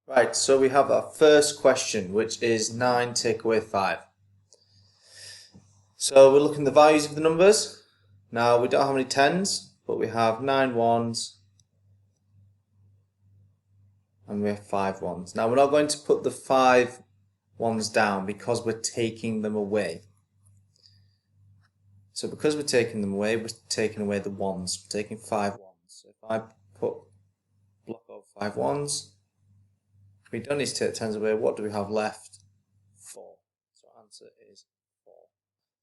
Right, so we have our first question, which is 9 take away 5. So we're looking at the values of the numbers. Now we don't have any tens, but we have 9 ones and we have 5 ones. Now we're not going to put the 5 ones down because we're taking them away. So because we're taking them away, we're taking away the ones. We're taking 5 ones. So if I put block of 5 ones, we don't need to take the tens away. What do we have left? 4. So our answer is 4.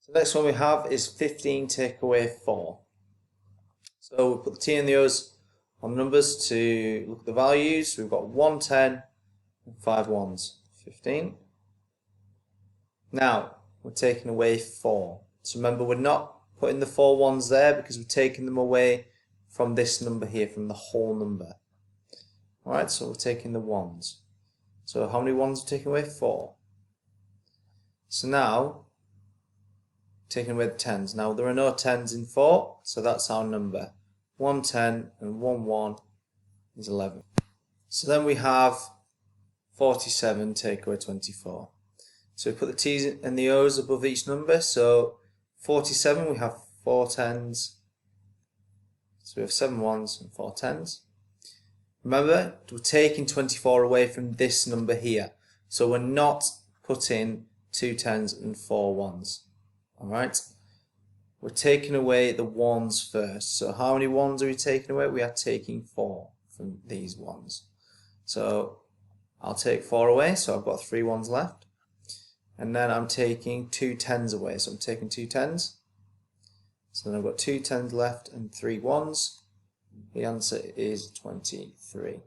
So the next one we have is 15 take away 4. So we put the T and the O's on numbers to look at the values. We've got 1 10 and 5 ones. 15. Now we're taking away 4. So remember, we're not putting the 4 ones there because we're taking them away from this number here, from the whole number. Alright, so we're taking the ones. So how many ones are taken away? 4. So now, taking away the tens. Now there are no tens in 4, so that's our number. 1 10 and 1 1 is 11. So then we have 47 take away 24. So we put the T's and the O's above each number. So 47, we have 4 tens. So we have 7 ones and 4 tens. Remember, we're taking 24 away from this number here. So we're not putting 2 tens and 4 ones. Alright? We're taking away the ones first. So how many ones are we taking away? We are taking 4 from these ones. So I'll take 4 away, so I've got 3 ones left. And then I'm taking 2 tens away. So I'm taking 2 tens. So then I've got 2 tens left and 3 ones. The answer is 23.